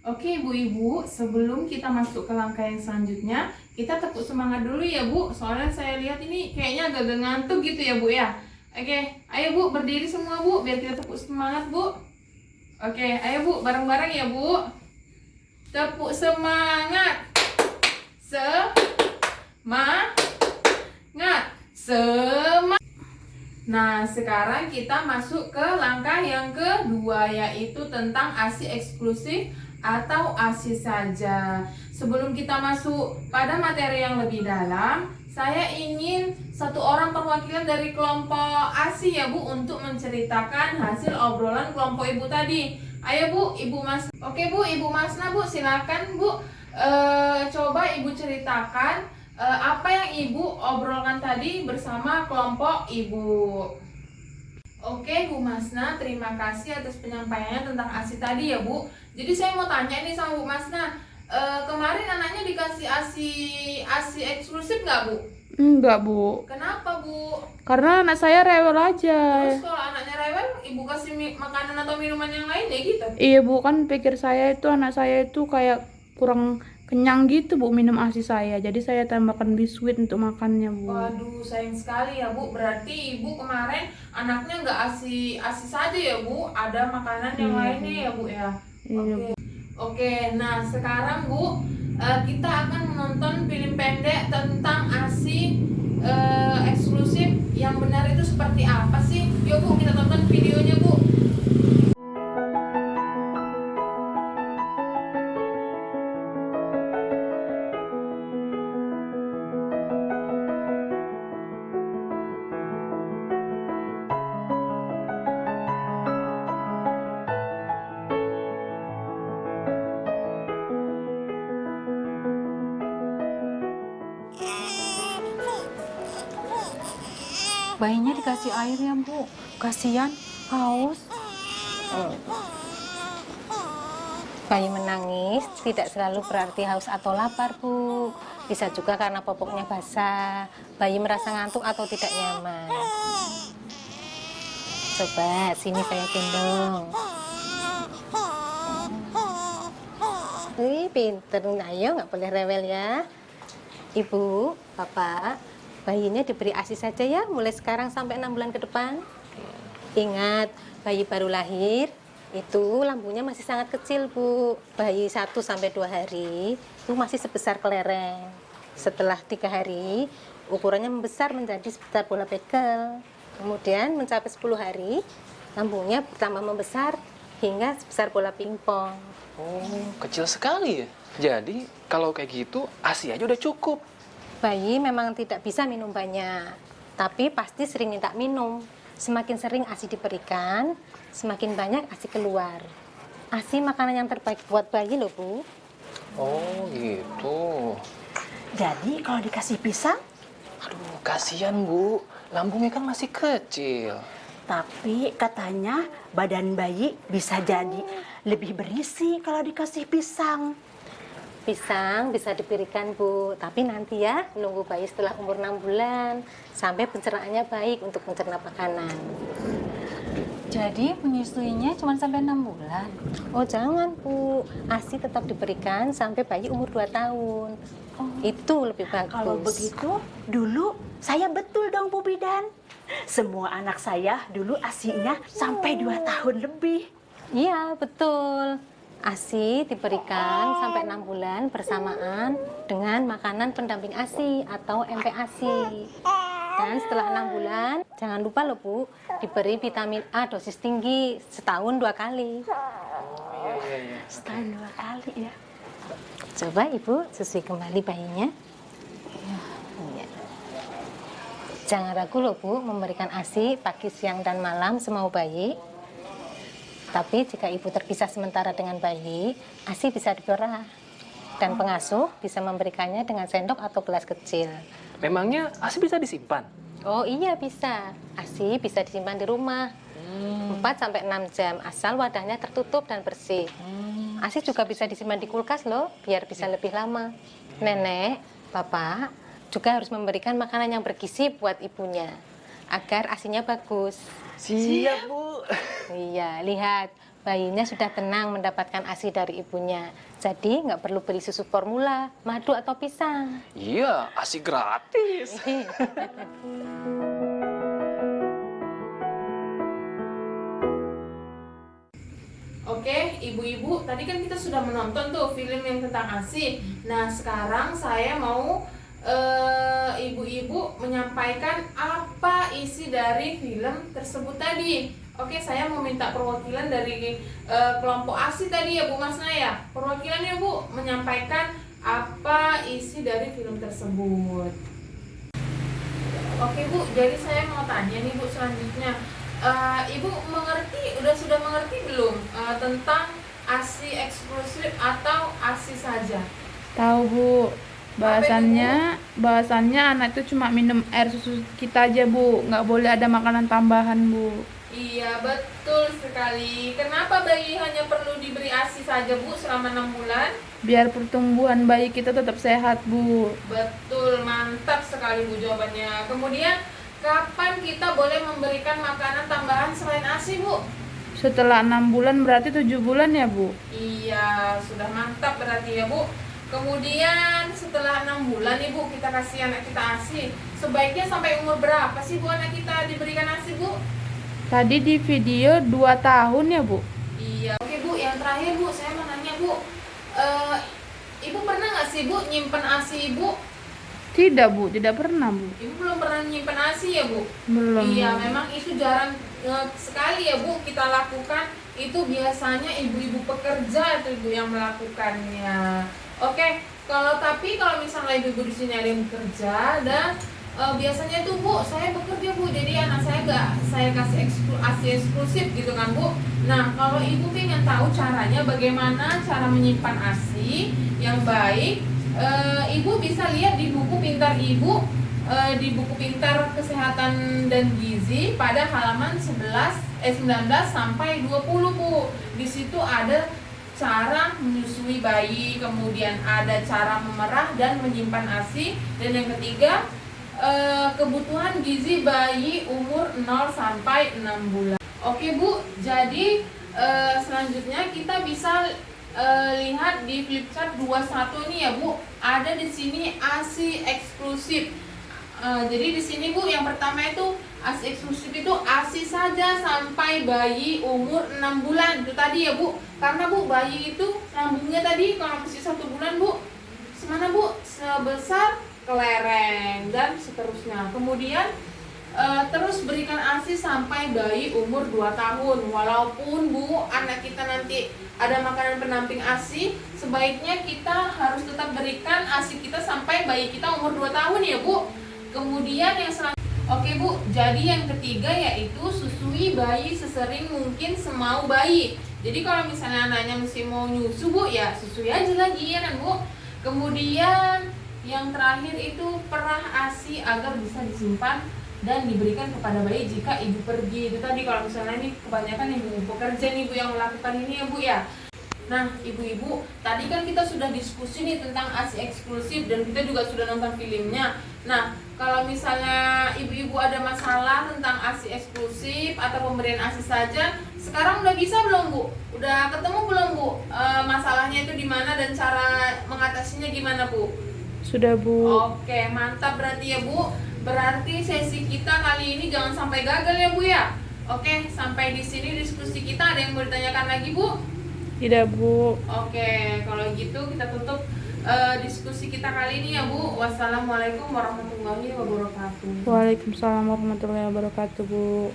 Oke ibu-ibu, sebelum kita masuk ke langkah yang selanjutnya, kita tepuk semangat dulu ya Bu. Soalnya saya lihat ini kayaknya agak ngantuk gitu ya Bu ya. Oke, ayo Bu berdiri semua Bu, biar kita tepuk semangat Bu. Oke, ayo Bu, bareng-bareng ya Bu. Tepuk semangat. Semangat. Semangat. Nah, sekarang kita masuk ke langkah yang kedua, yaitu tentang ASI eksklusif atau ASI saja. Sebelum kita masuk pada materi yang lebih dalam, saya ingin satu orang perwakilan dari kelompok ASI ya Bu untuk menceritakan hasil obrolan kelompok Ibu tadi. Ayo Bu, Ibu Mas. Oke Bu, Ibu Masna Bu, silakan Bu. Coba Ibu ceritakan apa yang Ibu obrolkan tadi bersama kelompok Ibu. Oke Bu Masna, terima kasih atas penyampaiannya tentang ASI tadi ya Bu. Jadi saya mau tanya nih sama Bu Masna, kemarin anaknya dikasih ASI eksklusif nggak Bu? Enggak, Bu. Kenapa Bu? Karena anak saya rewel aja. Terus kalau anaknya rewel, Ibu kasih makanan atau minuman yang lain ya gitu? Iya, Bu, kan pikir saya itu anak saya itu kayak kurang kenyang gitu, Bu, minum ASI saya. Jadi saya tambahkan biskuit untuk makannya, Bu. Waduh, sayang sekali ya Bu. Berarti Ibu kemarin anaknya nggak ASI saja ya Bu? Ada makanan yang lainnya ya Bu ya? Iya, Oke. Bu. Oke, nah sekarang Bu, kita akan menonton film pendek tentang ASI eksklusif yang benar itu seperti apa sih? Yuk Bu, kita tonton videonya Bu. Bayinya dikasih air ya Bu, kasihan, haus. Bayi menangis tidak selalu berarti haus atau lapar Bu. Bisa juga karena popoknya basah, bayi merasa ngantuk atau tidak nyaman. Coba sini saya gendong. Wih, pinter. Ayo, nggak boleh rewel ya. Ibu, Bapak, bayinya diberi ASI saja ya, mulai sekarang sampai 6 bulan ke depan. Ingat, bayi baru lahir, itu lambungnya masih sangat kecil, Bu. Bayi 1-2 hari, itu masih sebesar kelereng. Setelah 3 hari, ukurannya membesar menjadi sebesar bola bekel. Kemudian mencapai 10 hari, lambungnya bertambah membesar hingga sebesar bola pingpong. Oh, kecil sekali ya. Jadi, kalau kayak gitu, ASI aja udah cukup. Bayi memang tidak bisa minum banyak, tapi pasti sering minta minum. Semakin sering ASI diberikan, semakin banyak ASI keluar. ASI makanan yang terbaik buat bayi loh, Bu. Oh, gitu. Jadi kalau dikasih pisang, Aduh, kasihan Bu. Lambungnya kan masih kecil. tapi katanya badan bayi bisa jadi lebih berisi kalau dikasih pisang. Pisang bisa diberikan, Bu, tapi nanti ya, nunggu bayi setelah umur 6 bulan, sampai pencernaannya baik untuk mencerna makanan. Jadi menyusuinya cuma sampai 6 bulan. Oh jangan, Bu, ASI tetap diberikan sampai bayi umur 2 tahun. Itu lebih bagus. Kalau begitu, dulu saya betul dong Bu Bidan. Semua anak saya dulu ASI-nya sampai 2 tahun lebih. Iya, betul. ASI diberikan sampai 6 bulan bersamaan dengan makanan pendamping ASI atau MPASI. Dan setelah 6 bulan, jangan lupa loh Bu, diberi vitamin A dosis tinggi setahun 2 kali. Setahun 2 kali ya. Coba Ibu susui kembali bayinya. Iya. Jangan ragu loh Bu, memberikan ASI pagi, siang, dan malam semau bayi. Tapi jika Ibu terpisah sementara dengan bayi, ASI bisa diperah. Dan pengasuh bisa memberikannya dengan sendok atau gelas kecil. Memangnya ASI bisa disimpan? Oh iya bisa. ASI bisa disimpan di rumah 4-6 jam asal wadahnya tertutup dan bersih. ASI juga bisa disimpan di kulkas loh, biar bisa lebih lama. Nenek, Bapak juga harus memberikan makanan yang bergizi buat ibunya agar ASInya bagus. Siap Bu. Iya, lihat bayinya sudah tenang mendapatkan ASI dari ibunya. Jadi nggak perlu beri susu formula, madu atau pisang. Iya, ASI gratis. Oke, ibu-ibu, tadi kan kita sudah menonton tuh film yang tentang ASI. Nah, sekarang saya mau ibu-ibu menyampaikan apa isi dari film tersebut tadi. Oke, saya mau minta perwakilan dari kelompok ASI tadi ya Bu Mas Naya. Perwakilannya Bu menyampaikan apa isi dari film tersebut. Oke Bu, jadi saya mau tanya nih Bu selanjutnya. Ibu sudah mengerti belum tentang ASI eksklusif atau ASI saja? Tahu Bu, bahasannya anak itu cuma minum air susu kita aja Bu, nggak boleh ada makanan tambahan Bu. Iya, betul sekali. Kenapa bayi hanya perlu diberi ASI saja Bu selama 6 bulan? Biar pertumbuhan bayi kita tetap sehat Bu. Betul, mantap sekali Bu jawabannya. Kemudian kapan kita boleh memberikan makanan tambahan selain ASI Bu? Setelah 6 bulan berarti 7 bulan ya Bu? Iya, sudah mantap berarti ya Bu. Kemudian setelah 6 bulan nih Bu, kita kasih anak kita ASI. Sebaiknya sampai umur berapa sih Bu anak kita diberikan ASI Bu? Tadi di video 2 tahun ya Bu? Iya. Oke Bu, yang terakhir Bu, saya mau nanya Bu. Ibu pernah nggak sih Bu nyimpen ASI Ibu? Tidak Bu, tidak pernah Bu. Ibu belum pernah nyimpen ASI ya Bu? Belum. Iya, Bu. memang itu jarang sekali ya Bu kita lakukan. Itu biasanya ibu-ibu pekerja itu Ibu yang melakukannya. Oke, kalau misalnya ibu-ibu di sini ada yang bekerja dan biasanya tuh Bu, saya bekerja Bu, jadi anak saya kasih ASI eksklusif gitu kan Bu. Nah, kalau ibu pengen tahu caranya bagaimana cara menyimpan ASI yang baik, ibu bisa lihat di buku pintar ibu, di buku pintar kesehatan dan gizi pada halaman 19 sampai 20 Bu. Di situ ada cara menyusui bayi, kemudian ada cara memerah dan menyimpan ASI, dan yang ketiga kebutuhan gizi bayi umur 0 sampai 6 bulan. Oke Bu, jadi selanjutnya kita bisa lihat di flipchart 21 nih ya Bu. Ada di sini ASI eksklusif. Jadi di sini Bu, yang pertama itu ASI eksklusif itu ASI saja sampai bayi umur 6 bulan. Itu tadi ya Bu. Karena Bu, bayi itu lambungnya tadi kalau masih 1 bulan Bu, semana Bu? Sebesar kelereng dan seterusnya. Kemudian terus berikan ASI sampai bayi umur 2 tahun. Walaupun Bu, anak kita nanti ada makanan pendamping ASI, sebaiknya kita harus tetap berikan ASI kita sampai bayi kita umur 2 tahun ya Bu. Kemudian yang selanjutnya, oke Bu, jadi yang ketiga yaitu susui bayi sesering mungkin semau bayi. Jadi kalau misalnya anaknya mesti mau nyusu Bu, ya susui aja lagi ya kan Bu. Kemudian yang terakhir itu perah ASI agar bisa disimpan dan diberikan kepada bayi jika ibu pergi. Itu tadi kalau misalnya ini kebanyakan ibu pekerja nih Bu yang melakukan ini ya Bu ya. Nah ibu-ibu, tadi kan kita sudah diskusi nih tentang ASI eksklusif dan kita juga sudah nonton filmnya. Nah kalau misalnya ibu-ibu ada masalah tentang ASI eksklusif atau pemberian ASI saja, sekarang udah bisa belum Bu? Udah ketemu belum Bu? Masalahnya itu di mana dan cara mengatasinya gimana Bu? Sudah Bu. Oke, mantap berarti ya Bu. Berarti sesi kita kali ini jangan sampai gagal ya Bu ya. Oke, sampai di sini diskusi kita. Ada yang mau ditanyakan lagi Bu? Tidak Bu. Oke, kalau gitu kita tutup diskusi kita kali ini ya Bu. Wassalamualaikum warahmatullahi wabarakatuh. Waalaikumsalam warahmatullahi wabarakatuh Bu.